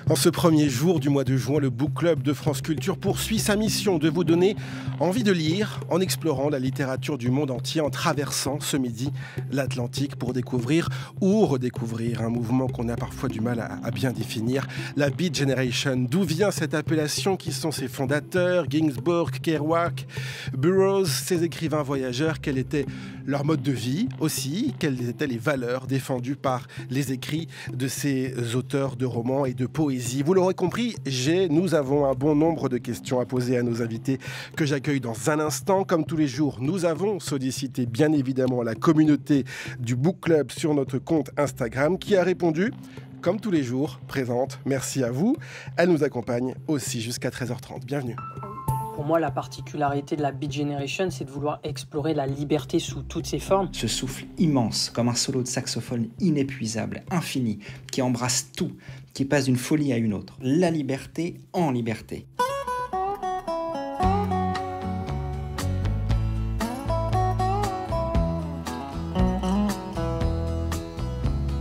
En ce premier jour du mois de juin, le Book Club de France Culture poursuit sa mission de vous donner envie de lire en explorant la littérature du monde entier, en traversant ce midi l'Atlantique pour découvrir ou redécouvrir un mouvement qu'on a parfois du mal à bien définir, la Beat Generation. D'où vient cette appellation? Qui sont ses fondateurs? Ginsberg, Kerouac, Burroughs, ces écrivains voyageurs, quel était leur mode de vie aussi? Quelles étaient les valeurs défendues par les écrits de ces auteurs de romans et de poésie? Vous l'aurez compris, nous avons un bon nombre de questions à poser à nos invités que j'accueille dans un instant. Comme tous les jours, nous avons sollicité bien évidemment la communauté du Book Club sur notre compte Instagram qui a répondu, comme tous les jours, présente. Merci à vous. Elle nous accompagne aussi jusqu'à 13h30. Bienvenue. Pour moi, la particularité de la Beat Generation, c'est de vouloir explorer la liberté sous toutes ses formes. Ce souffle immense, comme un solo de saxophone inépuisable, infini, qui embrasse tout, qui passe d'une folie à une autre. La liberté en liberté.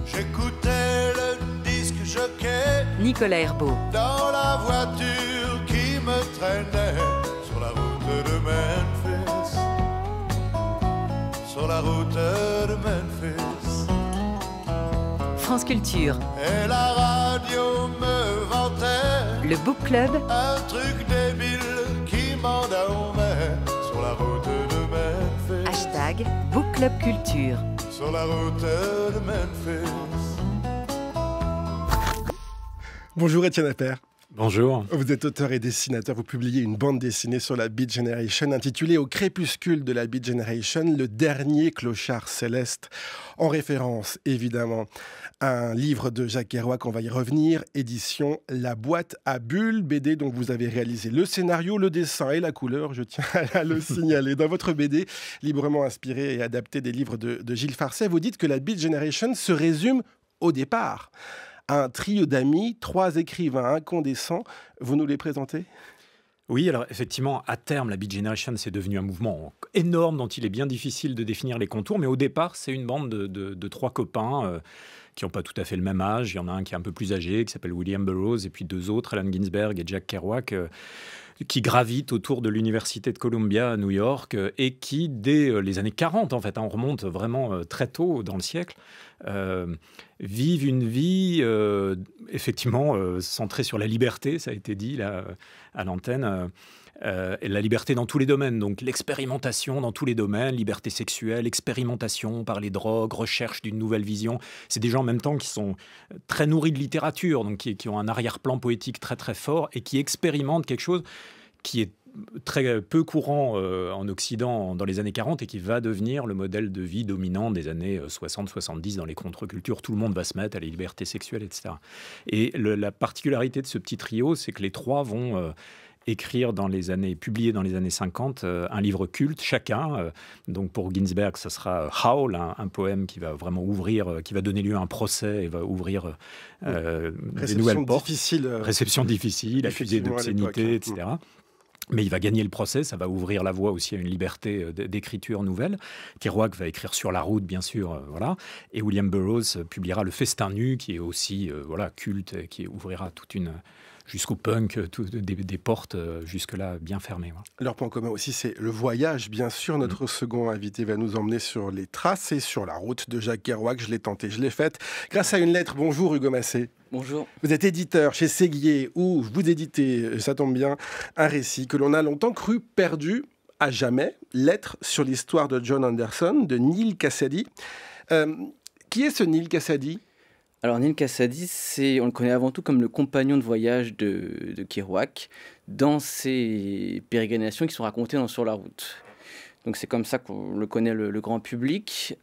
J'écoutais le disque jockey Nicolas Herbeau. dans la voiture qui me traînait sur la route de Memphis, sur la route de Memphis. France Culture. Et la radio me vantait Le Book Club. un truc débile qui m'endormait sur la route de Memphis, Hashtag Book Club Culture. sur la route de Memphis. Bonjour Étienne Appert. Bonjour. Vous êtes auteur et dessinateur, vous publiez une bande dessinée sur la Beat Generation intitulée Au crépuscule de la Beat Generation, le dernier clochard céleste, en référence évidemment à un livre de Jacques Kerouac, on va y revenir, édition La Boîte à Bulles, BD dont vous avez réalisé le scénario, le dessin et la couleur, je tiens à le signaler. Dans votre BD, librement inspiré et adapté des livres de Gilles Farcet, vous dites que la Beat Generation se résume au départ un trio d'amis, 3 écrivains incandescents. Vous nous les présentez ? Oui, alors effectivement, à terme, la Beat Generation, c'est devenu un mouvement énorme dont il est bien difficile de définir les contours, mais au départ, c'est une bande de 3 copains qui n'ont pas tout à fait le même âge. Il y en a un qui est un peu plus âgé, qui s'appelle William Burroughs, et puis 2 autres, Allen Ginsberg et Jack Kerouac, qui gravitent autour de l'université de Columbia à New York et qui, dès les années 40, en fait, on remonte vraiment très tôt dans le siècle, vivent une vie effectivement centrée sur la liberté, ça a été dit là, à l'antenne, et la liberté dans tous les domaines, donc l'expérimentation dans tous les domaines, liberté sexuelle, expérimentation par les drogues, recherche d'une nouvelle vision. C'est des gens en même temps qui sont très nourris de littérature, donc qui ont un arrière-plan poétique très très fort et qui expérimentent quelque chose qui est très peu courant en Occident dans les années 40 et qui va devenir le modèle de vie dominant des années 60-70 dans les contre-cultures. Tout le monde va se mettre à la liberté sexuelle, etc. Et la particularité de ce petit trio, c'est que les 3 vont écrire publier dans les années 50 un livre culte chacun. Donc pour Ginsberg, ça sera Howl, un poème qui va vraiment ouvrir, qui va donner lieu à un procès et va ouvrir des nouvelles portes. Réception difficile, accusé d'obscénité, etc. Mais il va gagner le procès, ça va ouvrir la voie aussi à une liberté d'écriture nouvelle. Kerouac va écrire Sur la route, bien sûr, voilà. Et William Burroughs publiera Le Festin nu, qui est aussi culte, et qui ouvrira toute une jusqu'au punk, des portes jusque-là bien fermées. Voilà. Leur point commun aussi, c'est le voyage, bien sûr. Notre second invité va nous emmener sur les traces et sur la route de Jacques Kerouac. Je l'ai tenté, je l'ai faite. Grâce à une lettre, bonjour Hugo Massé. Bonjour. Vous êtes éditeur chez Séguier, où vous éditez, ça tombe bien, un récit que l'on a longtemps cru perdu à jamais. Lettre sur l'histoire de John Anderson, de Neal Cassady. Qui est ce Neal Cassady ? Alors Neal Cassady, on le connaît avant tout comme le compagnon de voyage de Kerouac dans ses pérégrinations qui sont racontées dans Sur la route. Donc c'est comme ça qu'on le connaît le grand public.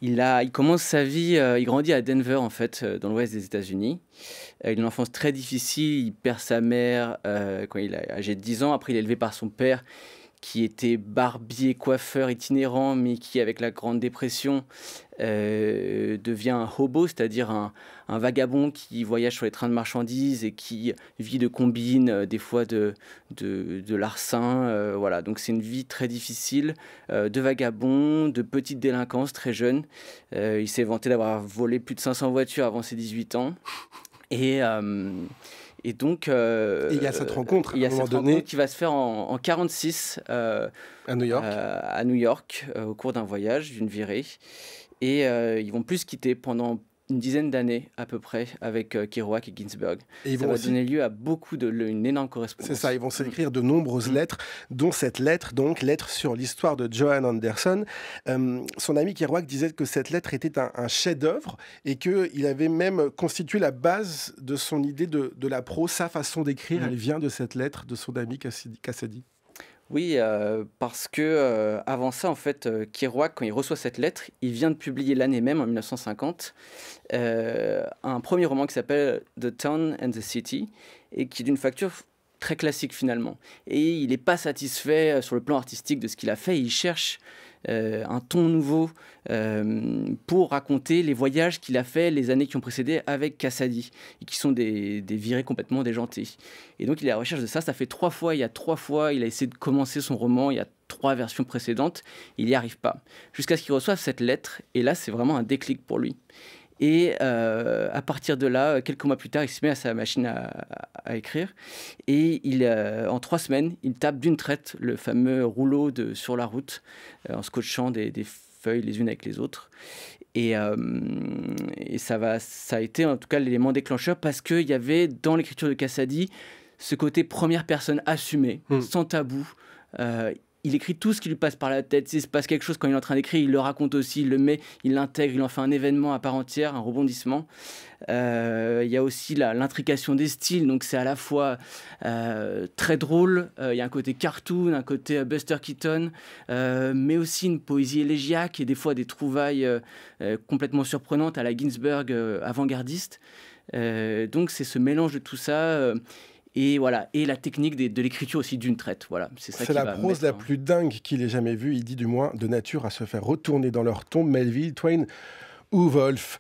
Il commence sa vie, il grandit à Denver en fait, dans l'ouest des États-Unis. Il a une enfance très difficile, il perd sa mère quand il est âgé de 10 ans. Après il est élevé par son père qui était barbier, coiffeur itinérant, mais qui, avec la Grande Dépression, devient un hobo, c'est-à-dire un vagabond qui voyage sur les trains de marchandises et qui vit de combines, des fois de larcin. Voilà. Donc c'est une vie très difficile, de vagabond, de petite délinquance, très jeune. Il s'est vanté d'avoir volé plus de 500 voitures avant ses 18 ans. Et donc, il y a cette rencontre, il y a cette rencontre qui va se faire en 1946 à New York, au cours d'un voyage, d'une virée. Et ils vont plus se quitter pendant une dizaine d'années à peu près avec Kerouac et Ginsberg. Et ça va donner lieu à une énorme correspondance. C'est ça, ils vont s'écrire de nombreuses lettres, dont cette lettre, donc lettre sur l'histoire de Johan Anderson. Son ami Kerouac disait que cette lettre était un chef-d'œuvre et qu'il avait même constitué la base de son idée de la prose. Sa façon d'écrire, elle vient de cette lettre de son ami Cassady. Oui, parce que avant ça, en fait, Kerouac, quand il reçoit cette lettre, il vient de publier l'année même, en 1950, un premier roman qui s'appelle The Town and the City, et qui est d'une facture très classique finalement. Et il n'est pas satisfait sur le plan artistique de ce qu'il a fait, il cherche un ton nouveau pour raconter les voyages qu'il a fait les années qui ont précédé avec Cassady et qui sont des virées complètement déjantées. Et donc il est à la recherche de ça. Ça fait 3 fois, il a essayé de commencer son roman, il y a 3 versions précédentes, il n'y arrive pas. Jusqu'à ce qu'il reçoive cette lettre, et là c'est vraiment un déclic pour lui. Et à partir de là, quelques mois plus tard, il se met à sa machine à écrire. Et en 3 semaines, il tape d'une traite le fameux rouleau de Sur la route, en scotchant des feuilles les unes avec les autres. Et ça a été en tout cas l'élément déclencheur, parce qu'il y avait dans l'écriture de Cassady ce côté première personne assumé, sans tabou. Il écrit tout ce qui lui passe par la tête. S'il se passe quelque chose quand il est en train d'écrire, il le raconte aussi, il le met, il l'intègre, il en fait un événement à part entière, un rebondissement. Il y a aussi l'intrication des styles, donc c'est à la fois très drôle, il y a un côté cartoon, un côté Buster Keaton, mais aussi une poésie élégiaque et des fois des trouvailles complètement surprenantes à la Ginsberg avant-gardiste. Donc c'est ce mélange de tout ça. Et voilà, et la technique de l'écriture aussi d'une traite. Voilà, c'est la prose la plus dingue qu'il ait jamais vue. Il dit du moins de nature à se faire retourner dans leur tombe. Melville, Twain ou Wolfe.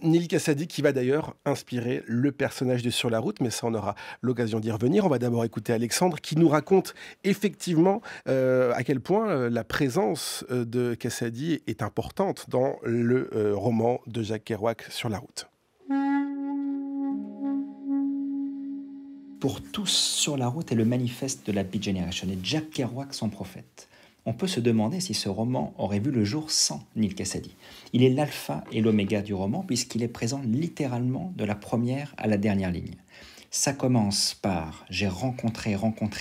Neal Cassady qui va d'ailleurs inspirer le personnage de Sur la route, mais ça on aura l'occasion d'y revenir. On va d'abord écouter Alexandre qui nous raconte effectivement à quel point la présence de Cassady est importante dans le roman de Jacques Kerouac, Sur la route. Pour tous, Sur la route est le manifeste de la Beat Generation et Jack Kerouac son prophète. On peut se demander si ce roman aurait vu le jour sans Neal Cassady. Il est l'alpha et l'oméga du roman puisqu'il est présent littéralement de la première à la dernière ligne. Ça commence par « J'ai rencontré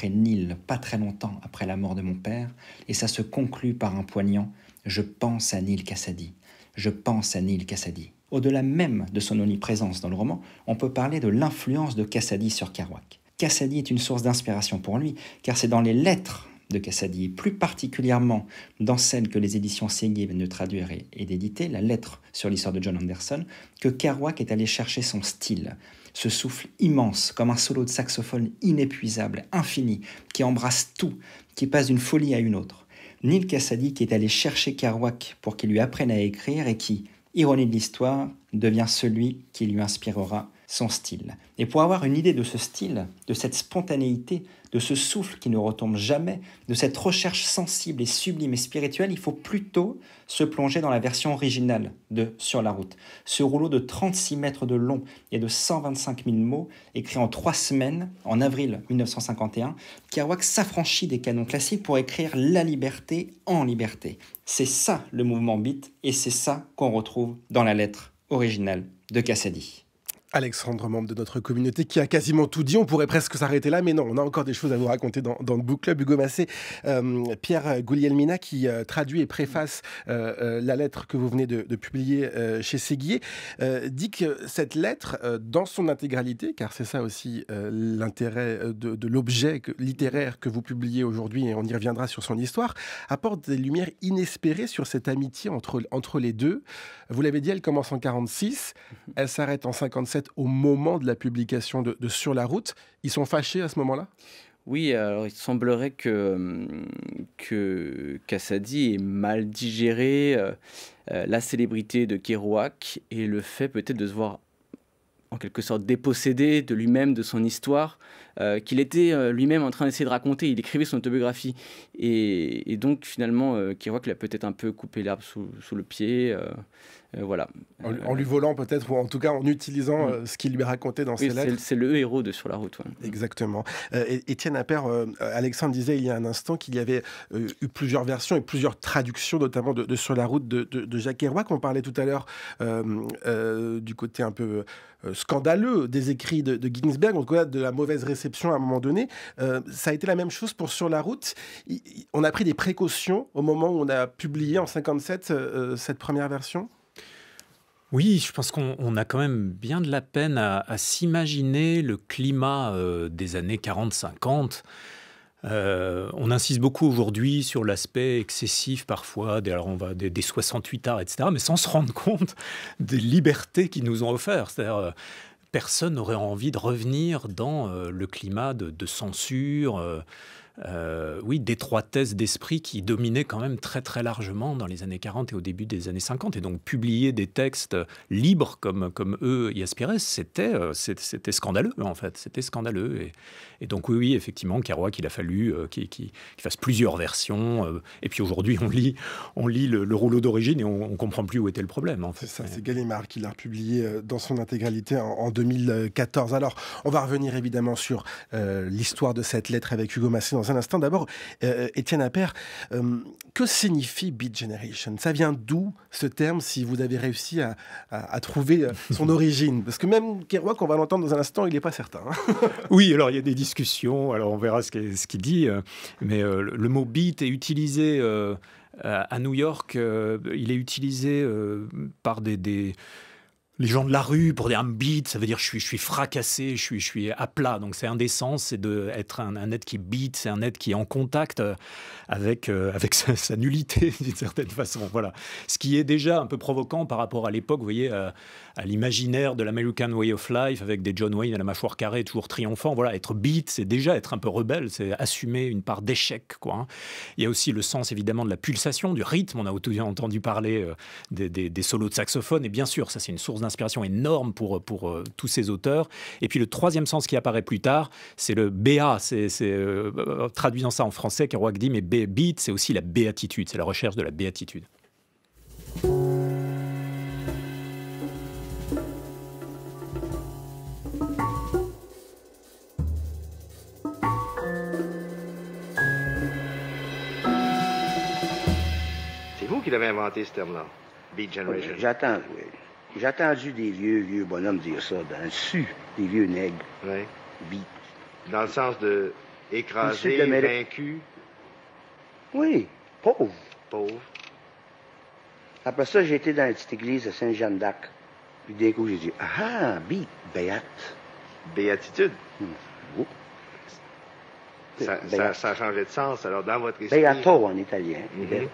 Neal pas très longtemps après la mort de mon père » et ça se conclut par un poignant « Je pense à Neal Cassady. Je pense à Neal Cassady. » Au-delà même de son omniprésence dans le roman, on peut parler de l'influence de Cassady sur Kerouac. Cassady est une source d'inspiration pour lui, car c'est dans les lettres de Cassady, et plus particulièrement dans celle que les éditions Séguier viennent de traduire et d'éditer, la lettre sur l'histoire de John Anderson, que Kerouac est allé chercher son style, ce souffle immense, comme un solo de saxophone inépuisable, infini, qui embrasse tout, qui passe d'une folie à une autre. Neal Cassady qui est allé chercher Kerouac pour qu'il lui apprenne à écrire et qui, ironie de l'histoire, devient celui qui lui inspirera son style. Et pour avoir une idée de ce style, de cette spontanéité, de ce souffle qui ne retombe jamais, de cette recherche sensible et sublime et spirituelle, il faut plutôt se plonger dans la version originale de Sur la route. Ce rouleau de 36 mètres de long et de 125 000 mots, écrit en 3 semaines, en avril 1951, Kerouac s'affranchit des canons classiques pour écrire la liberté en liberté. C'est ça le mouvement beat et c'est ça qu'on retrouve dans la lettre originale de Cassady. Alexandre, membre de notre communauté, qui a quasiment tout dit. On pourrait presque s'arrêter là, mais non, on a encore des choses à vous raconter dans le Book Club. Hugo Massé, Pierre Guglielmina, qui traduit et préface la lettre que vous venez de publier chez Séguier, dit que cette lettre, dans son intégralité, car c'est ça aussi l'intérêt de l'objet littéraire que vous publiez aujourd'hui, et on y reviendra sur son histoire, apporte des lumières inespérées sur cette amitié entre les deux. Vous l'avez dit, elle commence en 1946, elle s'arrête en 1957 au moment de la publication de Sur la route. Ils sont fâchés à ce moment-là ? Oui, alors il semblerait que Cassady ait mal digéré la célébrité de Kerouac et le fait peut-être de se voir en quelque sorte dépossédé de lui-même, de son histoire, qu'il était lui-même en train d'essayer de raconter. Il écrivait son autobiographie. Et donc, finalement, Kerouac l'a peut-être un peu coupé l'herbe sous le pied. Voilà. En lui volant peut-être, ou en tout cas en utilisant ce qu'il lui racontait dans ses lettres. C'est le héros de Sur la route. Ouais. Exactement. Étienne Appert, Alexandre disait il y a un instant qu'il y avait eu plusieurs versions et plusieurs traductions, notamment de Sur la route de Jacques Kerouac. On parlait tout à l'heure du côté un peu scandaleux des écrits de Ginsberg, en tout cas de la mauvaise réception à un moment donné. Ça a été la même chose pour Sur la route. On a pris des précautions au moment où on a publié en 57 cette première version. Oui, je pense qu'on a quand même bien de la peine à s'imaginer le climat des années 40-50. On insiste beaucoup aujourd'hui sur l'aspect excessif parfois des 68 arts, etc., mais sans se rendre compte des libertés qu'ils nous ont offertes. C'est-à-dire, personne n'aurait envie de revenir dans le climat de censure, d'étroitesse d'esprit qui dominait quand même très très largement dans les années 40 et au début des années 50. Et donc publier des textes libres comme eux y aspiraient, c'était scandaleux en fait. C'était scandaleux. Et donc oui, effectivement, Kerouac, il a fallu qu'il fasse plusieurs versions. Et puis aujourd'hui, on lit le rouleau d'origine et on ne comprend plus où était le problème. En fait. C'est ça, c'est Gallimard qui l'a republié dans son intégralité en 2014. Alors, on va revenir évidemment sur l'histoire de cette lettre avec Hugo Massé dans un instant. D'abord, Étienne Appert, que signifie Beat Generation? Ça vient d'où ce terme, si vous avez réussi à trouver son origine? Parce que même Kerouac, on va l'entendre dans un instant, il n'est pas certain. Oui, alors il y a des discussions, alors on verra ce qu'il dit, mais le mot beat est utilisé à New York, il est utilisé par les gens de la rue pour dire I'm beat, ça veut dire je suis fracassé, je suis à plat. Donc c'est indécent, c'est d'être un être qui beat, c'est un être qui est en contact avec sa nullité d'une certaine façon. Voilà. Ce qui est déjà un peu provoquant par rapport à l'époque, vous voyez, à l'imaginaire de l'American Way of Life avec des John Wayne à la mâchoire carrée toujours triomphant. Voilà, être beat, c'est déjà être un peu rebelle, c'est assumer une part d'échec, quoi. Hein. Il y a aussi le sens évidemment de la pulsation, du rythme. On a entendu parler des solos de saxophone et bien sûr, ça c'est une source d'inspiration énorme pour tous ces auteurs. Et puis le troisième sens qui apparaît plus tard, c'est le BA. Traduisant ça en français, Kerouac dit, mais beat, c'est aussi la béatitude, c'est la recherche de la béatitude. C'est vous qui l'avez inventé, ce terme-là, Beat Generation. Oui. J'ai entendu des vieux bonhommes dire ça dans le dessus, des vieux nègres. Oui. Beat. Dans le sens de écrasé, vaincu. Oui, pauvre. Pauvre. Après ça, j'ai été dans la petite église de Saint-Jean d'Arc. Puis d'un coup, j'ai dit, beat, béate. Béatitude. Oh. Ça a changé de sens, alors, dans votre esprit. Beato en italien.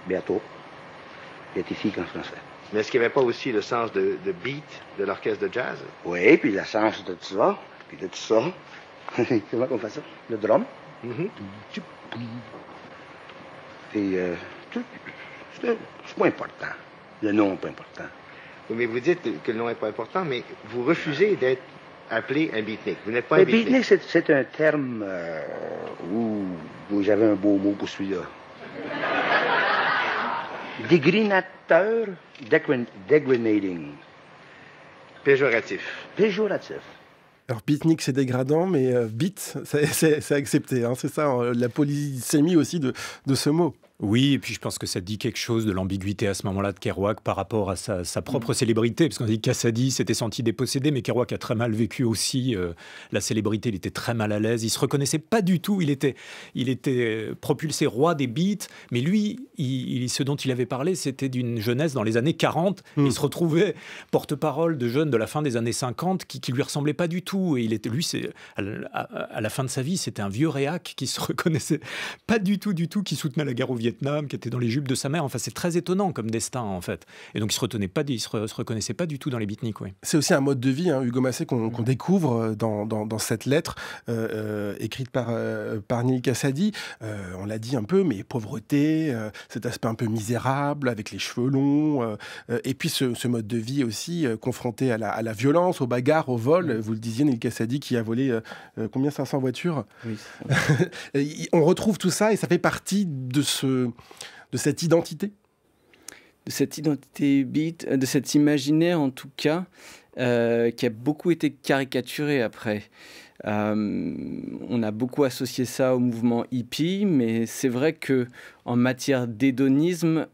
Beato. Béatifique en français. Mais est-ce qu'il n'y avait pas aussi le sens de beat de l'orchestre de jazz? Oui, puis le sens de tout ça, puis de tout ça. Comment on fait ça? Le drum. Puis, c'est pas important. Le nom n'est pas important. Oui, mais vous dites que le nom n'est pas important, mais vous refusez d'être appelé un beatnik. Vous n'êtes pas un beatnik. Beatnik, c'est un terme où j'avais un beau mot pour celui-là. Dégrinateur, degrading. Péjoratif. Péjoratif. Alors, beatnik, c'est dégradant, mais beat, c'est accepté. Hein, c'est ça, la polysémie aussi de ce mot. Oui, et puis je pense que ça dit quelque chose de l'ambiguïté à ce moment-là de Kerouac par rapport à sa propre célébrité, parce qu'on dit que Cassady s'était senti dépossédé, mais Kerouac a très mal vécu aussi la célébrité, il était très mal à l'aise, il se reconnaissait pas du tout, il était propulsé roi des beats, mais lui, ce dont il avait parlé, c'était d'une jeunesse dans les années 40, il se retrouvait porte-parole de jeunes de la fin des années 50 qui lui ressemblaient pas du tout, et à la fin de sa vie, c'était un vieux réac qui se reconnaissait pas du tout, qui soutenait la guerre au Vietnam, Vietnam, qui était dans les jupes de sa mère. Enfin, c'est très étonnant comme destin, en fait. Et donc, il se reconnaissait pas du tout dans les beatniks. Oui. C'est aussi un mode de vie, Hugo Massé, qu'on découvre dans cette lettre écrite par Neal Cassady. On l'a dit un peu, mais pauvreté, cet aspect un peu misérable, avec les cheveux longs, et puis ce mode de vie aussi confronté à la violence, aux bagarres, au vol. Vous le disiez, Neal Cassady qui a volé combien, 500 voitures. Oui. On retrouve tout ça et ça fait partie de cette identité. De cette identité beat, de cet imaginaire en tout cas, qui a beaucoup été caricaturé après. On a beaucoup associé ça au mouvement hippie, mais c'est vrai que en matière d'hédonisme,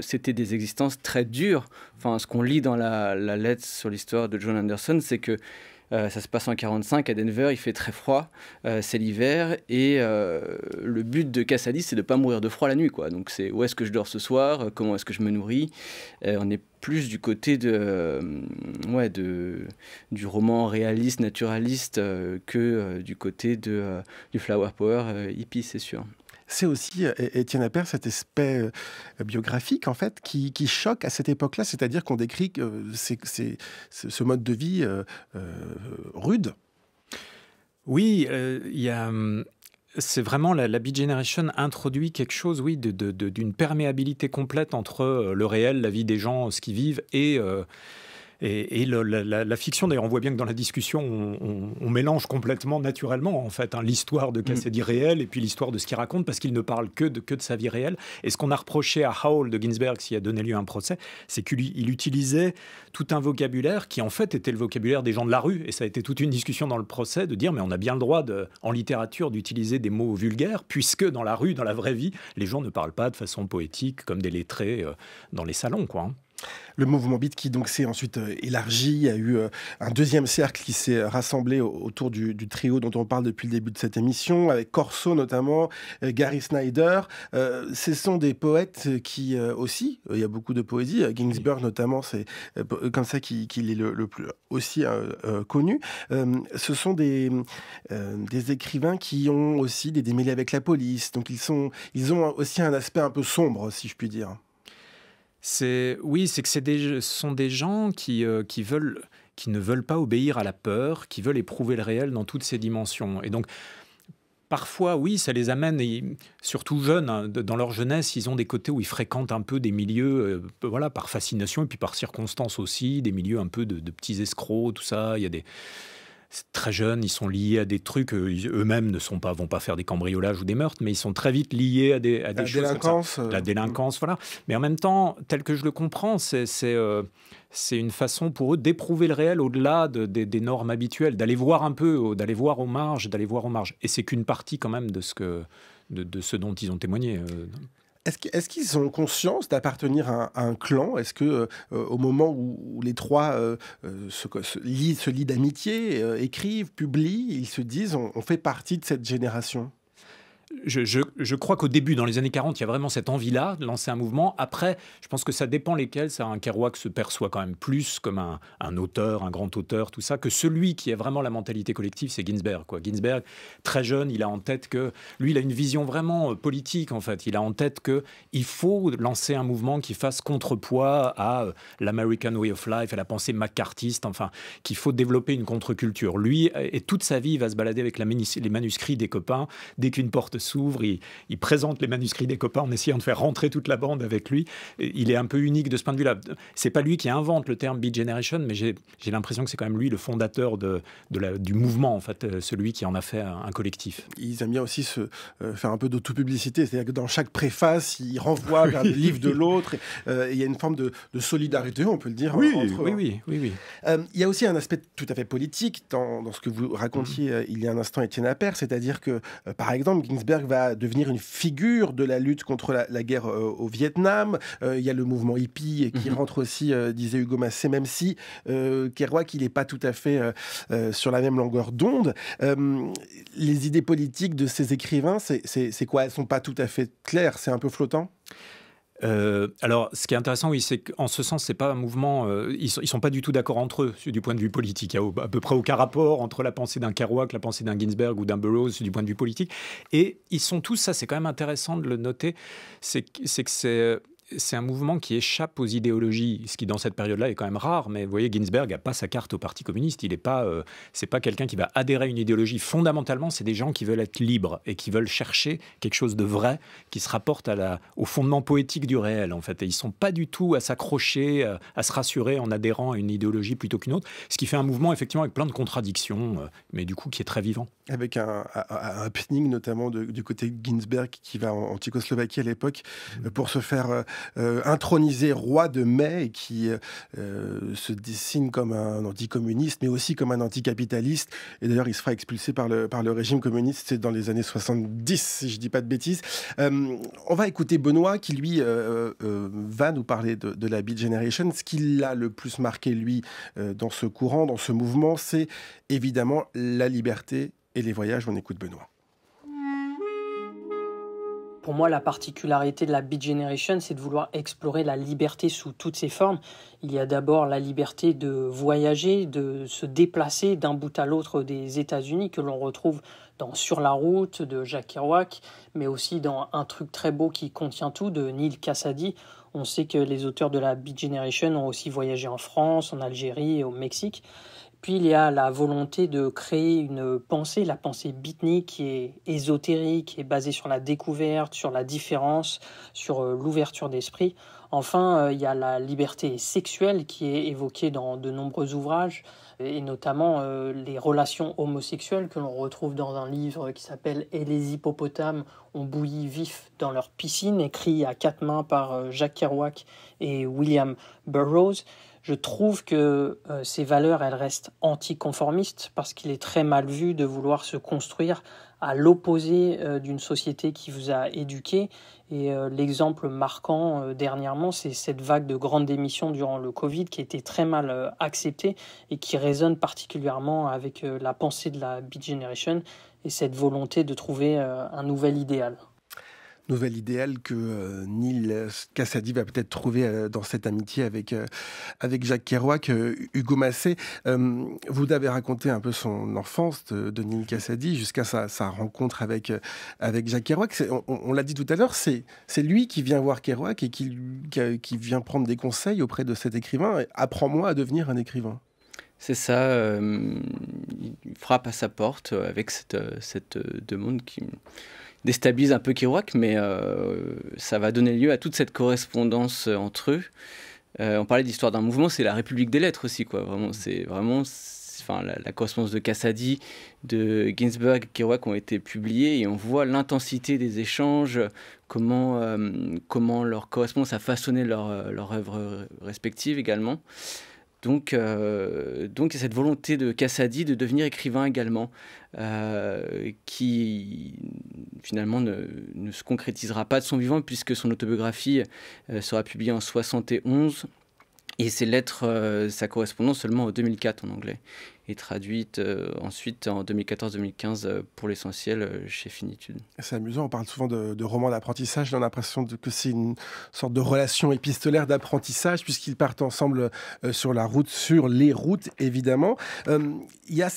c'était des existences très dures. Enfin, ce qu'on lit dans la lettre sur l'histoire de John Anderson, c'est que ça se passe en 1945 à Denver, il fait très froid, c'est l'hiver, et le but de Cassady, c'est de ne pas mourir de froid la nuit, quoi. Donc c'est où est-ce que je dors ce soir, comment est-ce que je me nourris. On est plus du côté du roman réaliste, naturaliste, que du côté du flower power hippie, c'est sûr. C'est aussi, Étienne Appert, cet aspect biographique, en fait, qui choque à cette époque-là, c'est-à-dire qu'on décrit ce mode de vie rude. Oui, c'est vraiment la Beat Generation introduit quelque chose, oui, d'une perméabilité complète entre le réel, la vie des gens, ce qu'ils vivent, et la fiction. D'ailleurs, on voit bien que dans la discussion, on mélange complètement naturellement, en fait, l'histoire de Cassady réelle et puis l'histoire de ce qu'il raconte, parce qu'il ne parle que de sa vie réelle. Et ce qu'on a reproché à Howell de Ginsberg, qui a donné lieu à un procès, c'est qu'il utilisait tout un vocabulaire qui, en fait, était le vocabulaire des gens de la rue. Et ça a été toute une discussion dans le procès de dire, mais on a bien le droit, en littérature, d'utiliser des mots vulgaires, puisque dans la rue, dans la vraie vie, les gens ne parlent pas de façon poétique, comme des lettrés dans les salons, quoi. Le mouvement beat qui donc s'est ensuite élargi, il y a eu un deuxième cercle qui s'est rassemblé autour du trio dont on parle depuis le début de cette émission, avec Corso notamment, Gary Snyder. Ce sont des poètes qui aussi, il y a beaucoup de poésie, Ginsberg notamment, c'est comme ça qu'il est le plus aussi connu. Ce sont des écrivains qui ont aussi des démêlés avec la police, donc ils ont aussi un aspect un peu sombre, si je puis dire. Ce sont des gens qui ne veulent pas obéir à la peur, qui veulent éprouver le réel dans toutes ses dimensions. Et donc, parfois, oui, ça les amène, et surtout jeunes, dans leur jeunesse, ils ont des côtés où ils fréquentent un peu des milieux, par fascination et puis par circonstance aussi, des milieux un peu de petits escrocs, tout ça. Il y a très jeunes, ils sont liés à des trucs, eux-mêmes vont pas faire des cambriolages ou des meurtres, mais ils sont très vite liés à des choses délinquance, comme ça. La délinquance, voilà. Mais en même temps, tel que je le comprends, c'est une façon pour eux d'éprouver le réel au-delà des normes habituelles, d'aller voir un peu, d'aller voir aux marges. Et c'est qu'une partie quand même de ce dont ils ont témoigné. Est-ce qu'ils ont conscience d'appartenir à un clan ? Est-ce que au moment où les trois se lient d'amitié, écrivent, publient, ils se disent on fait partie de cette génération ? Je crois qu'au début, dans les années 40, il y a vraiment cette envie-là de lancer un mouvement. Après, je pense que ça dépend lesquels. C'est un Kerouac se perçoit quand même plus comme un auteur, un grand auteur, tout ça, que celui qui a vraiment la mentalité collective, c'est Ginsberg, quoi. Ginsberg, très jeune, il a en tête que... Lui, il a une vision vraiment politique, en fait. Il a en tête qu'il faut lancer un mouvement qui fasse contrepoids à l'American Way of Life, à la pensée macartiste, enfin, qu'il faut développer une contre-culture. Lui, et toute sa vie, il va se balader avec les manuscrits des copains. Dès qu'une porte s'ouvre, il présente les manuscrits des copains en essayant de faire rentrer toute la bande avec lui. Il est un peu unique de ce point de vue-là. C'est pas lui qui invente le terme Beat Generation, mais j'ai l'impression que c'est quand même lui le fondateur du mouvement, en fait, celui qui en a fait un collectif. Ils aiment bien aussi faire un peu d'autopublicité, c'est-à-dire que dans chaque préface, ils renvoient vers le livre de l'autre. Il y a une forme de solidarité, on peut le dire. Oui. Il y a aussi un aspect tout à fait politique dans ce que vous racontiez il y a un instant, Étienne Appert, c'est-à-dire que, par exemple, Ginsberg va devenir une figure de la lutte contre la guerre au Vietnam. Il y a le mouvement hippie qui rentre aussi, disait Hugo Massé, même si Kerouac, il n'est pas tout à fait sur la même longueur d'onde. Les idées politiques de ces écrivains, c'est quoi ? Elles ne sont pas tout à fait claires, c'est un peu flottant ? Alors, ce qui est intéressant, oui, c'est qu'en ce sens, c'est pas un mouvement. Ils sont pas du tout d'accord entre eux du point de vue politique. Il y a à peu près aucun rapport entre la pensée d'un Kerouac, la pensée d'un Ginsberg ou d'un Burroughs du point de vue politique. Et ils sont tous, ça, c'est quand même intéressant de le noter. C'est un mouvement qui échappe aux idéologies, ce qui dans cette période-là est quand même rare. Mais vous voyez, Ginsberg n'a pas sa carte au Parti communiste. Il n'est pas, c'est pas quelqu'un qui va adhérer à une idéologie. Fondamentalement, c'est des gens qui veulent être libres et qui veulent chercher quelque chose de vrai, qui se rapporte au fondement poétique du réel, en fait. Et ils sont pas du tout à s'accrocher, à se rassurer en adhérant à une idéologie plutôt qu'une autre. Ce qui fait un mouvement effectivement avec plein de contradictions, mais du coup qui est très vivant. Avec un happening notamment du côté de Ginsberg qui va en Tchécoslovaquie à l'époque pour se faire intronisé roi de mai et qui se dessine comme un anticommuniste mais aussi comme un anticapitaliste, et d'ailleurs il se fera expulser par le régime communiste, c'est dans les années 70 si je dis pas de bêtises. On va écouter Benoît qui lui va nous parler de la Beat Generation. Ce qui l'a le plus marqué lui dans ce courant, dans ce mouvement, c'est évidemment la liberté et les voyages. On écoute Benoît. Pour moi, la particularité de la Beat Generation, c'est de vouloir explorer la liberté sous toutes ses formes. Il y a d'abord la liberté de voyager, de se déplacer d'un bout à l'autre des États-Unis, que l'on retrouve dans Sur la route de Jack Kerouac, mais aussi dans Un truc très beau qui contient tout de Neal Cassady. On sait que les auteurs de la Beat Generation ont aussi voyagé en France, en Algérie et au Mexique. Puis il y a la volonté de créer une pensée, la pensée beatnik qui est ésotérique, et basée sur la découverte, sur la différence, sur l'ouverture d'esprit. Enfin, il y a la liberté sexuelle qui est évoquée dans de nombreux ouvrages, et notamment les relations homosexuelles que l'on retrouve dans un livre qui s'appelle « Et les hippopotames ont bouilli vif dans leur piscine », écrit à 4 mains par Jack Kerouac et William Burroughs. Je trouve que ces valeurs, elles restent anticonformistes parce qu'il est très mal vu de vouloir se construire à l'opposé d'une société qui vous a éduqué. Et l'exemple marquant dernièrement, c'est cette vague de grandes démissions durant le Covid qui a été très mal acceptée et qui résonne particulièrement avec la pensée de la Beat Generation et cette volonté de trouver un nouvel idéal. Nouvel idéal que Neal Cassady va peut-être trouver dans cette amitié avec Jack Kerouac. Hugo Massé, vous avez raconté un peu son enfance de Neal Cassady jusqu'à sa rencontre avec Jack Kerouac. On l'a dit tout à l'heure, c'est lui qui vient voir Kerouac et qui vient prendre des conseils auprès de cet écrivain. Apprends-moi à devenir un écrivain. C'est ça, il frappe à sa porte avec cette demande qui déstabilise un peu Kerouac, mais ça va donner lieu à toute cette correspondance entre eux. On parlait d'histoire d'un mouvement, c'est la République des lettres aussi, quoi. La correspondance de Cassady, de Ginsberg, Kerouac ont été publiées et on voit l'intensité des échanges, comment leur correspondance a façonné leur œuvre respective également. Donc, il y a cette volonté de Cassady de devenir écrivain également, qui finalement ne se concrétisera pas de son vivant, puisque son autobiographie sera publiée en 1971, et ses lettres, sa correspondance seulement en 2004 en anglais, et traduite ensuite en 2014-2015 pour l'essentiel chez Finitude. C'est amusant, on parle souvent de romans d'apprentissage, j'ai l'impression que c'est une sorte de relation épistolaire d'apprentissage, puisqu'ils partent ensemble sur la route, sur les routes évidemment. Il y a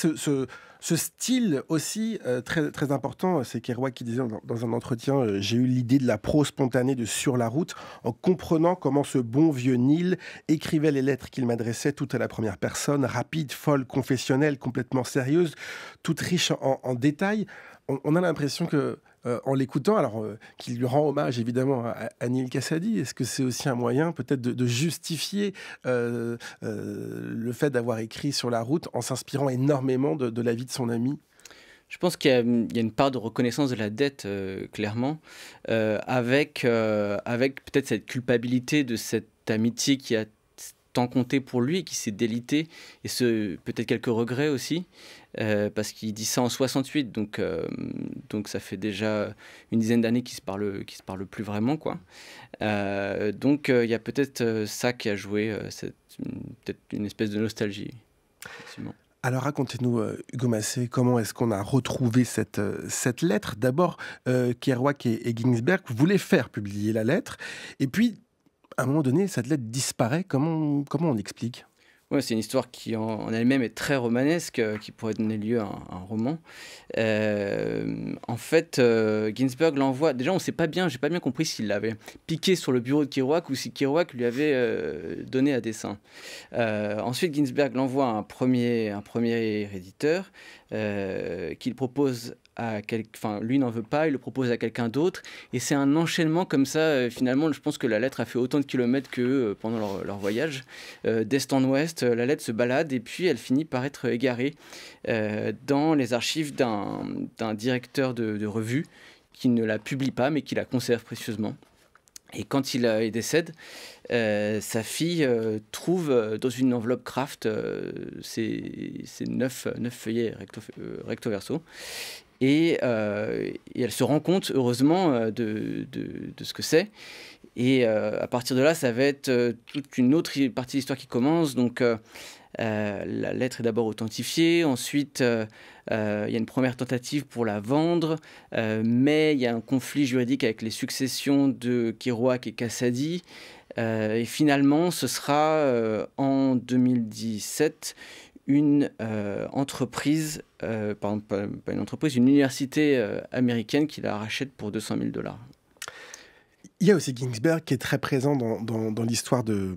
ce style aussi très, très important, c'est Kerouac qui disait dans un entretien j'ai eu l'idée de la prose spontanée de Sur la route en comprenant comment ce bon vieux Neal écrivait les lettres qu'il m'adressait, toutes à la première personne, rapides, folles, confessionnelles, complètement sérieuses, toutes riches en détails. On a l'impression que en l'écoutant, alors qu'il lui rend hommage évidemment à Neal Cassady, est-ce que c'est aussi un moyen peut-être de justifier le fait d'avoir écrit Sur la route en s'inspirant énormément de la vie de son ami ? Je pense qu'il y a une part de reconnaissance de la dette, clairement, avec peut-être cette culpabilité de cette amitié qui a tant compté pour lui, qui s'est délitée, et peut-être quelques regrets aussi, parce qu'il dit ça en 68, donc ça fait déjà une dizaine d'années qu'ils se parlent plus vraiment, quoi. Donc il y a peut-être ça qui a joué, peut-être une espèce de nostalgie. Effectivement. Alors racontez-nous, Hugo Massé, comment est-ce qu'on a retrouvé cette lettre? D'abord, Kerouac et Ginsberg voulaient faire publier la lettre, et puis, à un moment donné, cette lettre disparaît. Comment on explique? Ouais, c'est une histoire qui en elle-même est très romanesque, qui pourrait donner lieu à un roman. En fait, Ginsberg l'envoie. Déjà, j'ai pas bien compris s'il l'avait piqué sur le bureau de Kerouac ou si Kerouac lui avait donné à dessein. Ensuite, Ginsberg l'envoie à un premier éditeur qu'il propose à lui n'en veut pas, il le propose à quelqu'un d'autre, et c'est un enchaînement comme ça. Finalement, je pense que la lettre a fait autant de kilomètres qu'eux pendant leur voyage. D'est en ouest, la lettre se balade, et puis elle finit par être égarée dans les archives d'un directeur de revue qui ne la publie pas, mais qui la conserve précieusement. Et quand il décède, sa fille trouve dans une enveloppe Kraft ces 9 feuillets recto verso. Et elle se rend compte, heureusement, de ce que c'est. Et à partir de là, ça va être toute une autre partie de l'histoire qui commence. Donc, la lettre est d'abord authentifiée. Ensuite, il y a une première tentative pour la vendre. Mais il y a un conflit juridique avec les successions de Kerouac et Cassady. Et finalement, ce sera en 2017 une entreprise, pas une entreprise, une université américaine qui la rachète pour $200 000. Il y a aussi Ginsberg qui est très présent dans l'histoire de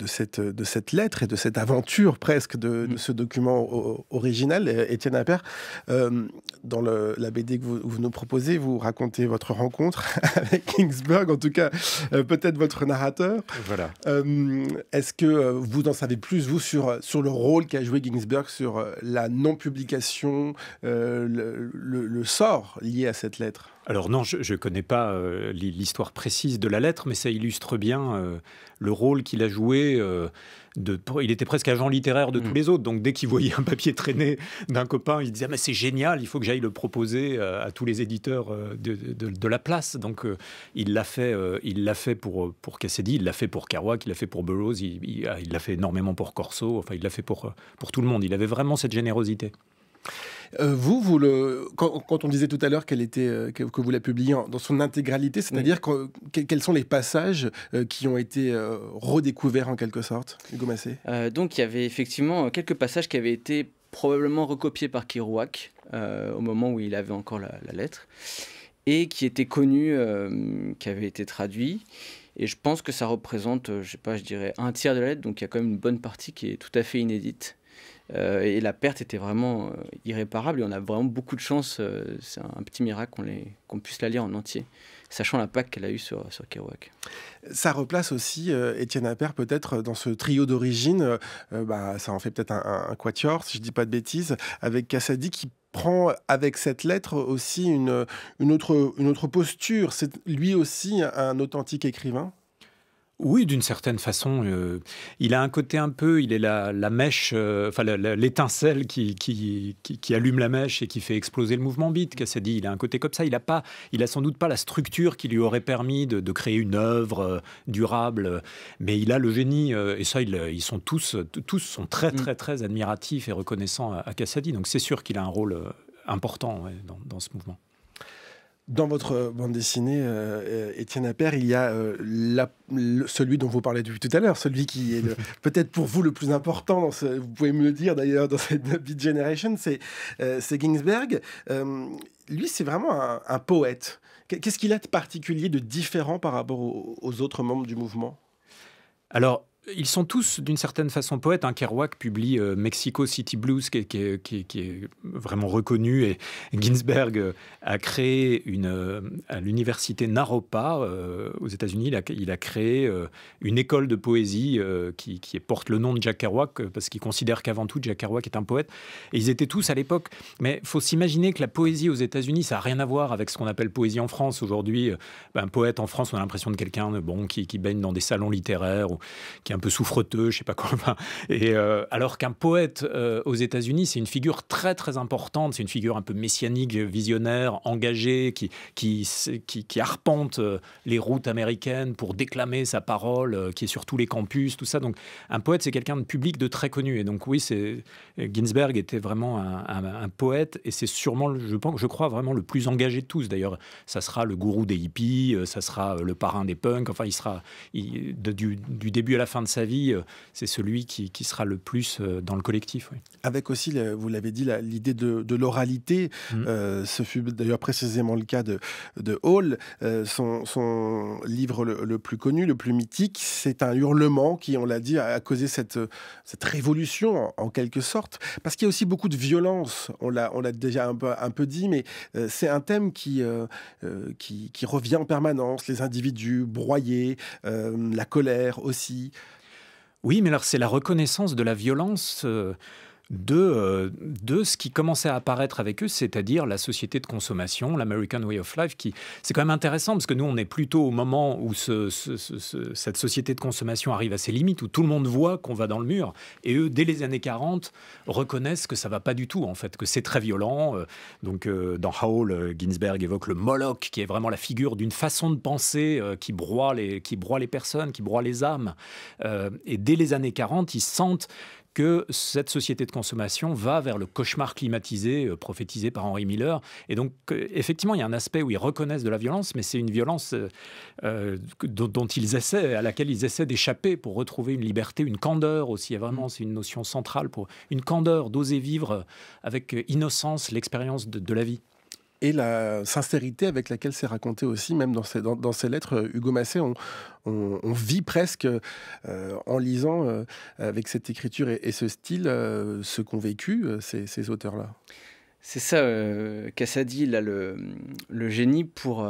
cette lettre et de cette aventure presque de ce document original. Étienne Appert, dans la BD que vous nous proposez, vous racontez votre rencontre avec Ginsberg, en tout cas peut-être votre narrateur. Voilà. Est-ce que vous en savez plus, vous, sur le rôle qu'a joué Ginsberg sur la non-publication, le sort lié à cette lettre? Alors non, je ne connais pas l'histoire précise de la lettre, mais ça illustre bien le rôle qu'il a joué. Il était presque agent littéraire de tous les autres, donc dès qu'il voyait un papier traîner d'un copain, il disait « mais c'est génial, il faut que j'aille le proposer à tous les éditeurs de la place ». Donc il l'a fait pour Cassady, il l'a fait pour Kerouac, il l'a fait pour Burroughs, il l'a fait énormément pour Corso, enfin il l'a fait pour tout le monde. Il avait vraiment cette générosité. Quand on disait tout à l'heure que vous la publiez dans son intégralité, c'est-à-dire quels sont les passages qui ont été redécouverts en quelque sorte, Hugo Massé? Donc il y avait effectivement quelques passages qui avaient été probablement recopiés par Kerouac au moment où il avait encore la lettre, et qui étaient connus, qui avaient été traduits. Et je pense que ça représente, je dirais un tiers de la lettre, donc il y a quand même une bonne partie qui est tout à fait inédite. Et la perte était vraiment irréparable, et on a vraiment beaucoup de chance. C'est un petit miracle qu'on puisse la lire en entier, sachant l'impact qu'elle a eu sur Kerouac. Ça replace aussi Étienne Appert peut-être dans ce trio d'origine, ça en fait peut-être un quatuor, si je ne dis pas de bêtises, avec Cassady qui prend avec cette lettre aussi une autre posture. C'est lui aussi un authentique écrivain? Oui, d'une certaine façon. Il a un côté un peu, il est la mèche, l'étincelle qui allume la mèche et qui fait exploser le mouvement beat. Cassady, il a un côté comme ça. Il a sans doute pas la structure qui lui aurait permis de créer une œuvre durable, mais il a le génie. Et ça, ils sont tous sont très, très, très admiratifs et reconnaissants à Cassady. Donc c'est sûr qu'il a un rôle important dans ce mouvement. Dans votre bande dessinée, Étienne Appert, il y a celui dont vous parlez depuis tout à l'heure, celui qui est peut-être pour vous le plus important, vous pouvez me le dire d'ailleurs, dans cette Beat Generation, c'est Ginsberg. Lui, c'est vraiment un poète. Qu'est-ce qu'il a de particulier, de différent par rapport aux autres membres du mouvement? Alors, ils sont tous d'une certaine façon poètes. Kerouac publie Mexico City Blues qui est vraiment reconnu, et Ginsberg a créé à l'université Naropa aux États-Unis, il a créé une école de poésie qui porte le nom de Jack Kerouac parce qu'il considère qu'avant tout Jack Kerouac est un poète. Et ils étaient tous à l'époque. Mais il faut s'imaginer que la poésie aux États-Unis, ça n'a rien à voir avec ce qu'on appelle poésie en France. Aujourd'hui, un poète en France, on a l'impression de quelqu'un qui baigne dans des salons littéraires ou qui est un peu souffreteux, je sais pas quoi. Enfin, et alors qu'un poète aux États-Unis, c'est une figure très très importante, c'est une figure un peu messianique, visionnaire, engagée, qui arpente les routes américaines pour déclamer sa parole, qui est sur tous les campus, tout ça. Donc un poète, c'est quelqu'un de public, de très connu. Et donc oui, Ginsberg était vraiment un poète, et c'est sûrement, je crois, vraiment le plus engagé de tous. D'ailleurs, ça sera le gourou des hippies, ça sera le parrain des punks. Enfin, du début à la fin de sa vie, c'est celui qui sera le plus dans le collectif. Oui. Avec aussi, vous l'avez dit, l'idée de l'oralité. Ce fut d'ailleurs précisément le cas de Hall. Son livre le plus connu, le plus mythique, c'est un hurlement qui, on l'a dit, a causé cette révolution en quelque sorte. Parce qu'il y a aussi beaucoup de violence. On l'a déjà un peu dit, mais c'est un thème qui revient en permanence. Les individus broyés, la colère aussi. Oui, mais alors c'est la reconnaissance de la violence de ce qui commençait à apparaître avec eux, c'est-à-dire la société de consommation, l'American Way of Life. C'est quand même intéressant parce que nous, on est plutôt au moment où cette société de consommation arrive à ses limites, où tout le monde voit qu'on va dans le mur. Et eux, dès les années 40, reconnaissent que ça ne va pas du tout, en fait, que c'est très violent. Donc, dans Howl, Ginsberg évoque le Moloch, qui est vraiment la figure d'une façon de penser qui broie les personnes, qui broie les âmes. Et dès les années 40, ils sentent que cette société de consommation va vers le cauchemar climatisé prophétisé par Henry Miller. Et donc, effectivement, il y a un aspect où ils reconnaissent de la violence, mais c'est une violence à laquelle ils essaient d'échapper pour retrouver une liberté, une candeur aussi. Vraiment, c'est une notion centrale pour une candeur, d'oser vivre avec innocence l'expérience de la vie. Et la sincérité avec laquelle c'est raconté aussi, même dans ses lettres, Hugo Massé, on vit presque en lisant avec cette écriture et ce style ce qu'ont vécu ces auteurs-là. C'est ça, Cassady, il a le génie pour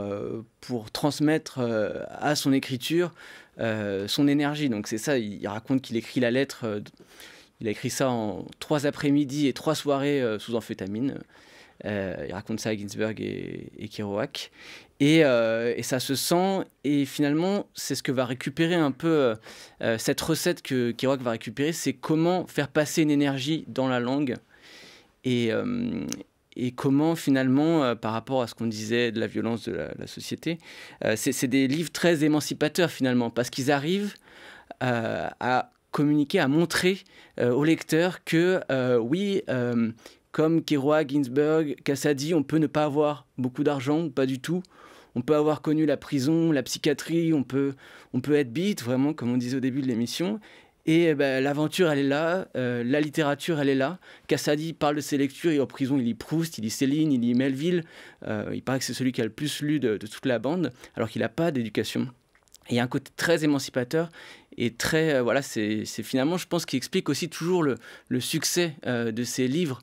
transmettre à son écriture son énergie. Donc c'est ça, il raconte qu'il écrit la lettre, il a écrit ça en 3 après-midi et 3 soirées sous amphétamine. Il raconte ça à Ginsberg et Kerouac. Et ça se sent, et finalement, c'est ce que va récupérer un peu cette recette que Kerouac va récupérer, c'est comment faire passer une énergie dans la langue, et comment finalement, par rapport à ce qu'on disait de la violence de la société, c'est des livres très émancipateurs finalement, parce qu'ils arrivent à communiquer, à montrer au lecteur que oui, comme Kerouac, Ginsberg, Cassady, on peut ne pas avoir beaucoup d'argent, pas du tout. On peut avoir connu la prison, la psychiatrie, on peut être beat, vraiment, comme on disait au début de l'émission. Et l'aventure, elle est là, la littérature, elle est là. Cassady parle de ses lectures, et en prison, il lit Proust, il lit Céline, il lit Melville. Il paraît que c'est celui qui a le plus lu de toute la bande, alors qu'il n'a pas d'éducation. Et il y a un côté très émancipateur et très... c'est finalement, je pense, qui explique aussi toujours le succès de ces livres,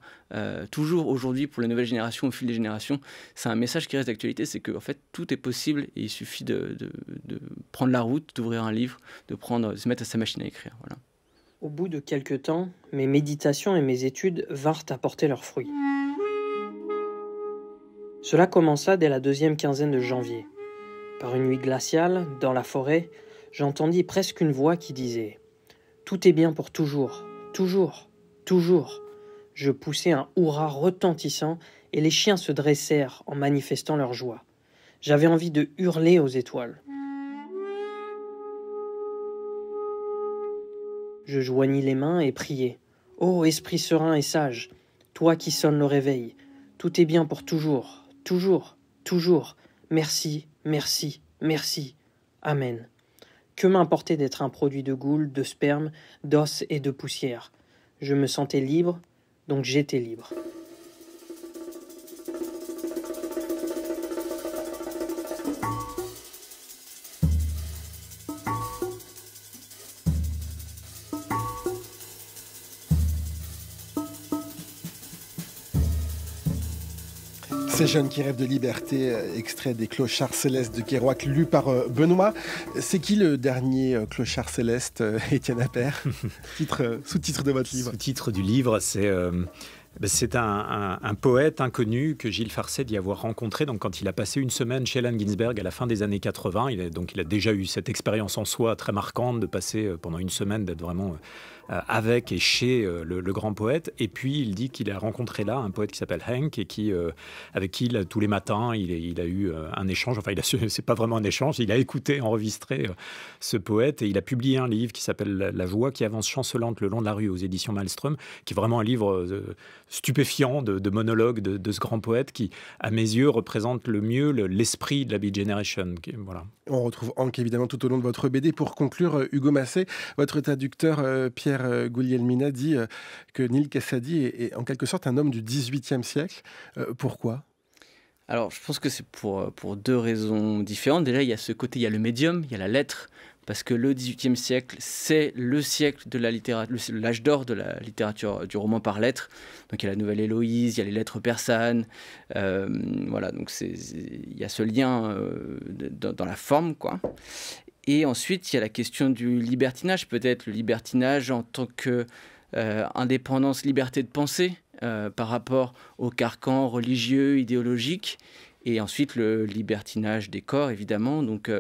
toujours aujourd'hui pour les nouvelles générations, au fil des générations. C'est un message qui reste d'actualité, c'est qu'en fait, tout est possible et il suffit de prendre la route, d'ouvrir un livre, de se mettre à sa machine à écrire. Voilà. Au bout de quelques temps, mes méditations et mes études vinrent apporter leurs fruits. Cela commença dès la 2e quinzaine de janvier. Par une nuit glaciale, dans la forêt, j'entendis presque une voix qui disait « Tout est bien pour toujours, toujours, toujours ». Je poussai un hurrah retentissant et les chiens se dressèrent en manifestant leur joie. J'avais envie de hurler aux étoiles. Je joignis les mains et priai « Ô esprit serein et sage, toi qui sonnes le réveil, tout est bien pour toujours, toujours, toujours, merci, merci, merci, Amen. » Que m'importait d'être un produit de goule, de sperme, d'os et de poussière. Je me sentais libre, donc j'étais libre. Ces jeunes qui rêvent de liberté, extrait des Clochards célestes de Kerouac, lu par Benoît. C'est qui le dernier clochard céleste, Étienne Appert? Sous-titre de votre livre. Sous-titre du livre, c'est C'est un poète inconnu que Gilles Farcet dit avoir rencontré quand il a passé une semaine chez Allen Ginsberg à la fin des années 80. Il a déjà eu cette expérience en soi très marquante de passer pendant une semaine, d'être vraiment avec et chez le grand poète. Et puis il dit qu'il a rencontré là un poète qui s'appelle Hank et avec qui tous les matins il a eu un échange. Enfin, c'est pas vraiment un échange, il a écouté, enregistré ce poète et il a publié un livre qui s'appelle La voix qui avance chancelante le long de la rue aux éditions Malmström, qui est vraiment un livre stupéfiant de monologues de ce grand poète qui, à mes yeux, représente le mieux l'esprit de la Beat Generation. Voilà. On retrouve Hank évidemment tout au long de votre BD. Pour conclure, Hugo Massé, votre traducteur Pierre Guglielmina dit que Neal Cassady est en quelque sorte un homme du XVIIIe siècle. Pourquoi ? Alors, je pense que c'est pour deux raisons différentes. Déjà, il y a ce côté, il y a le médium, il y a la lettre, parce que le XVIIIe siècle, c'est le siècle de la littérature, l'âge d'or de la littérature du roman par lettres. Donc, il y a la Nouvelle Héloïse, il y a les lettres persanes. Voilà, donc il y a ce lien dans la forme, quoi. Et ensuite, il y a la question du libertinage, peut-être le libertinage en tant que indépendance, liberté de penser par rapport au carcan religieux, idéologique. Et ensuite, le libertinage des corps, évidemment. Donc,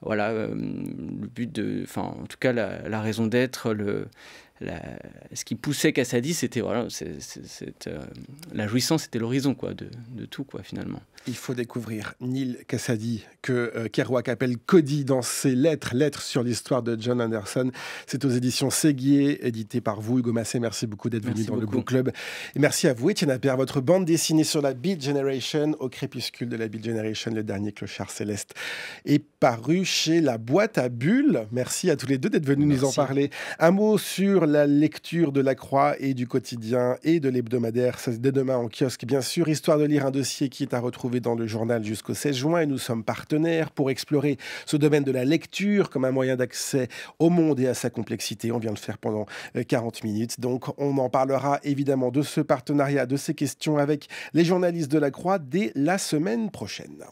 voilà, le but en tout cas, la raison d'être, ce qui poussait Cassady, c'était voilà, la jouissance, c'était l'horizon quoi, de tout quoi, finalement. Il faut découvrir Neal Cassady, que Kerouac appelle Cody dans ses lettres sur l'histoire de John Anderson. C'est aux éditions Séguier, édité par vous, Hugo Massé. Merci beaucoup d'être venu dans le Book Club. Et merci à vous, Étienne Appert. Votre bande dessinée sur la Beat Generation, au crépuscule de la Beat Generation, le dernier clochard céleste, est paru chez La Boîte à Bulles. Merci à tous les deux d'être venus nous en parler. Un mot sur la lecture de La Croix et du quotidien et de l'hebdomadaire. Ça, dès demain en kiosque, bien sûr. Histoire de lire un dossier qui est à retrouver dans le journal jusqu'au 16 juin. Et nous sommes partenaires pour explorer ce domaine de la lecture comme un moyen d'accès au monde et à sa complexité. On vient de le faire pendant 40 minutes. Donc, on en parlera évidemment de ce partenariat, de ces questions avec les journalistes de La Croix dès la semaine prochaine.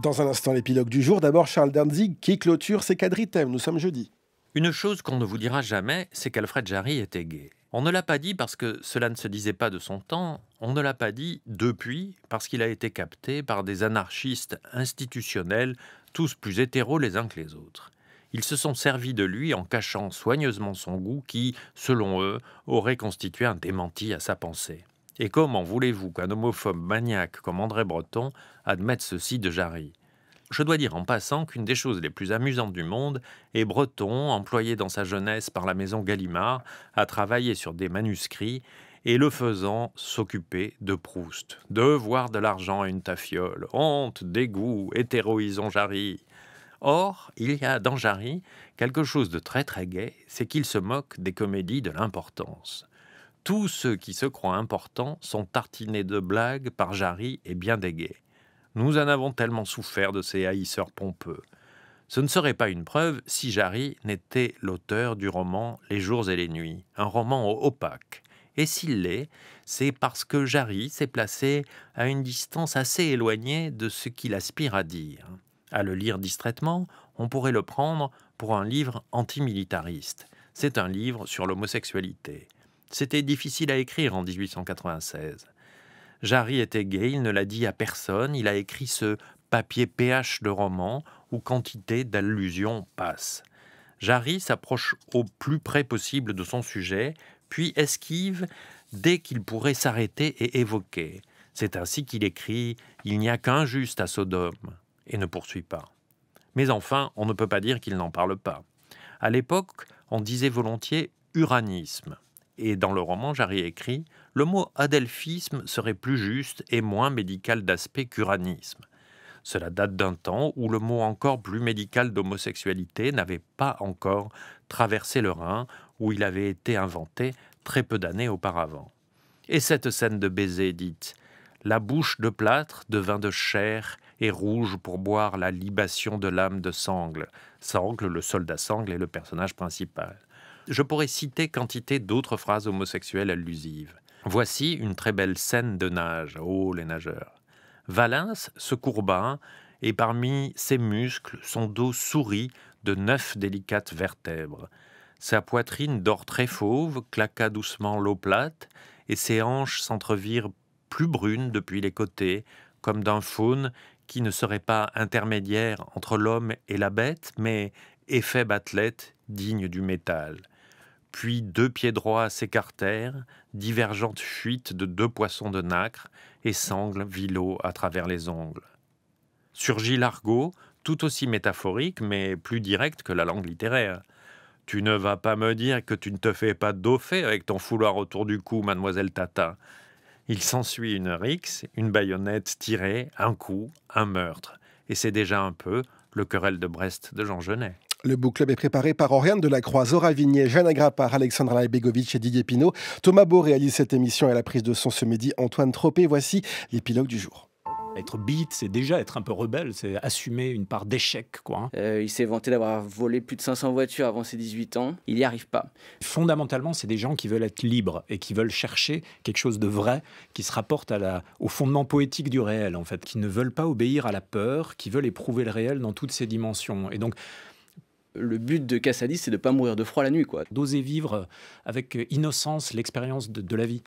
Dans un instant, l'épilogue du jour. D'abord, Charles Danzig qui clôture ses quadritèmes. Nous sommes jeudi. Une chose qu'on ne vous dira jamais, c'est qu'Alfred Jarry était gay. On ne l'a pas dit parce que cela ne se disait pas de son temps, on ne l'a pas dit depuis parce qu'il a été capté par des anarchistes institutionnels, tous plus hétéros les uns que les autres. Ils se sont servis de lui en cachant soigneusement son goût qui, selon eux, aurait constitué un démenti à sa pensée. Et comment voulez-vous qu'un homophobe maniaque comme André Breton admette ceci de Jarry ? Je dois dire en passant qu'une des choses les plus amusantes du monde est Breton, employé dans sa jeunesse par la maison Gallimard, à travailler sur des manuscrits et le faisant s'occuper de Proust. Devoir de l'argent à une tafiole, honte, dégoût, hétéroïsons Jarry. Or, il y a dans Jarry quelque chose de très très gai, c'est qu'il se moque des comédies de l'importance. Tous ceux qui se croient importants sont tartinés de blagues par Jarry et bien des gays. Nous en avons tellement souffert de ces haïsseurs pompeux. Ce ne serait pas une preuve si Jarry n'était l'auteur du roman Les jours et les nuits, un roman opaque. Et s'il l'est, c'est parce que Jarry s'est placé à une distance assez éloignée de ce qu'il aspire à dire. À le lire distraitement, on pourrait le prendre pour un livre antimilitariste. C'est un livre sur l'homosexualité. C'était difficile à écrire en 1896. Jarry était gay, il ne l'a dit à personne, il a écrit ce papier PH de roman où quantité d'allusions passent. Jarry s'approche au plus près possible de son sujet, puis esquive dès qu'il pourrait s'arrêter et évoquer. C'est ainsi qu'il écrit « Il n'y a qu'un juste à Sodome » et ne poursuit pas. Mais enfin, on ne peut pas dire qu'il n'en parle pas. À l'époque, on disait volontiers « uranisme ». Et dans le roman, Jarry écrit « Le mot adelphisme serait plus juste et moins médical d'aspect qu'uranisme ». Cela date d'un temps où le mot encore plus médical d'homosexualité n'avait pas encore traversé le Rhin, où il avait été inventé très peu d'années auparavant. Et cette scène de baiser dite « La bouche de plâtre devint de chair et rouge pour boire la libation de l'âme de Sangle ». Sangle, le soldat Sangle, est le personnage principal. Je pourrais citer quantité d'autres phrases homosexuelles allusives. Voici une très belle scène de nage. Oh, les nageurs. Valens se courba, et parmi ses muscles, son dos sourit de 9 délicates vertèbres. Sa poitrine d'or très fauve claqua doucement l'eau plate, et ses hanches s'entrevirent plus brunes depuis les côtés, comme d'un faune qui ne serait pas intermédiaire entre l'homme et la bête, mais éphèbe athlète digne du métal. Puis 2 pieds droits s'écartèrent, divergentes fuites de 2 poissons de nacre, et sangle vit l'eau à travers les ongles. Surgit l'argot, tout aussi métaphorique, mais plus direct que la langue littéraire. « Tu ne vas pas me dire que tu ne te fais pas dauffer avec ton foulard autour du cou, mademoiselle Tata. » Il s'ensuit une rixe, une baïonnette tirée, un coup, un meurtre. Et c'est déjà un peu le querelle de Brest de Jean Genet. Le Book Club est préparé par Oriane Delacroix, Zora Vignet, Jeanne Agrapar, Alexandra Laibegovic et Didier Pinault. Thomas Beau réalise cette émission et à la prise de son ce midi, Antoine Tropé. Voici l'épilogue du jour. Être beat, c'est déjà être un peu rebelle, c'est assumer une part d'échec, quoi. Il s'est vanté d'avoir volé plus de 500 voitures avant ses 18 ans. Il n'y arrive pas. Fondamentalement, c'est des gens qui veulent être libres et qui veulent chercher quelque chose de vrai, qui se rapporte au fondement poétique du réel, en fait, qui ne veulent pas obéir à la peur, qui veulent éprouver le réel dans toutes ses dimensions. Et donc, le but de Cassadis, c'est de ne pas mourir de froid la nuit, quoi. D'oser vivre avec innocence l'expérience de la vie.